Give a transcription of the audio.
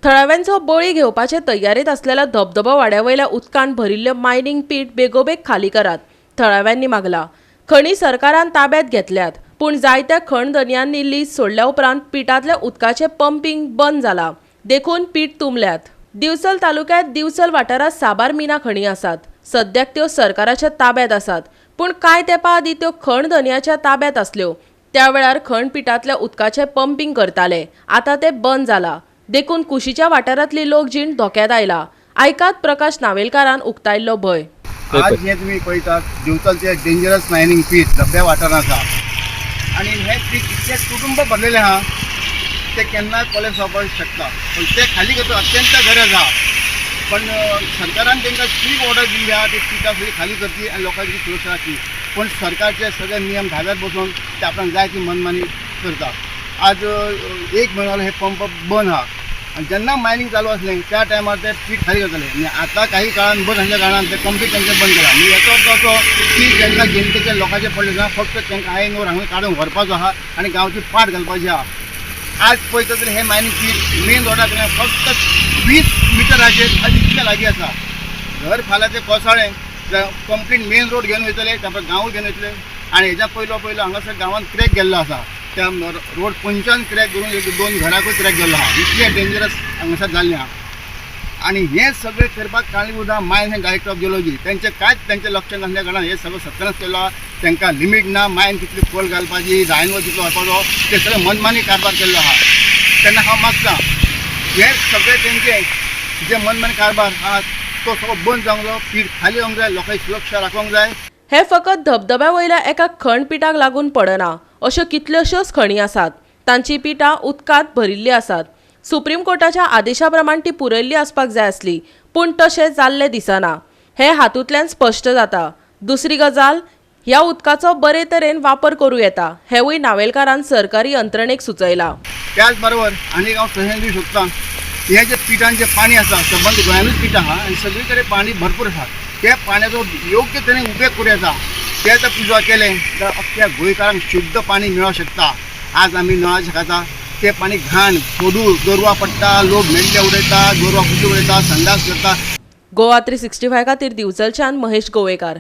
थळाव्यांचो बळी घेवपाचे तयारेत असलेल्या धबधबो वाड्यावयल्या उदकान भरिल्ले मायनिंग पीट बेगोबेग खाली करात, थळाव्यांनी मागला। खणी सरकारान ताब्यात घेतल्यात, पूण जायत्या खण दर्यांनी लीज सोडल्या उपरांत पिटांतल्या उदकाचे पंपिंग बंद जाला, देखून पीट तुंबल्यात। दिवचल तालुक्यात दिवचल वाठारात साबार मिना खणी आसात। सद्याक त्यो सरकाराच्या ताब्यात आसात, पूण कांय तेंपा आदीं त्यो खण दर्याच्या ताब्यात आसल्यो। त्या वेळार खण पिटांतल्या उदकाचे पंपिंग करताले, आतां ते बंद जाला, देखून कुशीच्या वाठारांतली लोकजीण धोक्यात आयला। आयकात प्रकाश नावेलकारान उक्तायल्लो भय। आज हे तुम्ही पळयतात दिवचलचे डेंजरस मायनिंग पीट धब्या वाठारांत आसा आनी हे पीट इतके कुटुंब भरलेले आहा ते केन्नाय कोलेप्स जावपाक शकता, पण ते खाली करता अत्यंत गरज आहा। पण सरकारान तांकां स्ट्रीक ऑर्डर दिल्ली आहा ती पिटां सगळी खाली करची आनी लोकांची सुरक्षा राखची, पण सरकारचे सगळे नियम धाब्यात बसून ते आपणाक जाय ती मनमानी करता। आज 1 म्हयनो हे पंप बंद आहा आनी जेन्ना मायनिंग चालू आसलें त्या टायमार ते पीट खाली करताले आनी आतां काही काळान बंद आसल्या कारणान ते कंप्लीट तांचे बंद केला। म्हणजे याचो अर्थ असो की जेन्ना जनतेचे लोकांचे पडले ना फक्त तांकां आयन वर हांगा काडून व्हरपाचो आहा आनी गांवची पाट घालपाची आहा। आज पळयता जाल्यार हे मायनिंग पीट मेन रोडा कडल्यान फक्त 20 मिटराचेर आज इतले लागीं आसा। घर फाल्यां ते कोसळ्ळें कंप्लीट मेन रोड घेवन वयतले, तापय गांव घेवन वयतले आनी हेच्या पयलो हांगासर गांवांत क्रॅक गेल्लो आसा। त्या रोड पंचान क्रॅक करून 1-2 घराकूच क्रॅक गेल्लो आहा, इतले डेंजरस हांगासर जाल्लें आहा। आनी हे सगळें करपाक कारणीभूत आहा मायन एंड डायरेक्टर ऑफ जियोलॉजी, तेंचे कांयच तेंचे लक्ष नासल्या कारणान हे सगळें सत्यानाश केलो आहा। तांकां लिमीट ना, मायन कितली खोल घालपाची, जायन वर कितलो व्हरपाचो, ते सगळें मनमानी कारभार केल्लो आहा। तेन्ना हांव मागतां हे सगळे तेंचे जे मनमानी कारभार आहा तो सगळो बंद जावंक जाय, पीट खाली येवंक जाय, लोकांची सुरक्षा राखूंक जाय। हे फकत धबधब्या वयल्या एका खण पिटाक लागून पडना, अश्यो कितल्योश्योच खणी आसात, तांची पिटां उदकांत भरिल्लीं आसात। सुप्रीम कोर्टाच्या आदेशा प्रमाण ती पुरयल्ली आसपाक जाय आसली, पूण तशें जाल्लें दिसना, हे हातूंतल्यान स्पश्ट जाता। दुसरी गजाल, ह्या उदकाचो बरे तरेन वापर करूं येता, हेवूय नावेलकारान सरकारी यंत्रणेक सुचयला। त्याच बरोबर आनीक हांव सजेशन दिवंक सोदतां, हे जे पिटांचें पाणी आसा सबंद गोंयांतूच पीट आहा आनी सगळे कडेन पाणी भरपूर आसा, त्या पाण्याचो योग्य तरेन उपेग करूं येता। ते जर पुजा केलें तर अख्ख्या गोंयकारांक शुद्ध पाणी मेळोंक शकता। आज आमी नळाचें खाता ते पाणी घाण सोडू गोरवां पडटा, लोक मेंढले उडयता, गोरवां कुशी उडयता, संडास करता। गोवा 365 खातीर दिवचलच्यान महेश गोवेकार।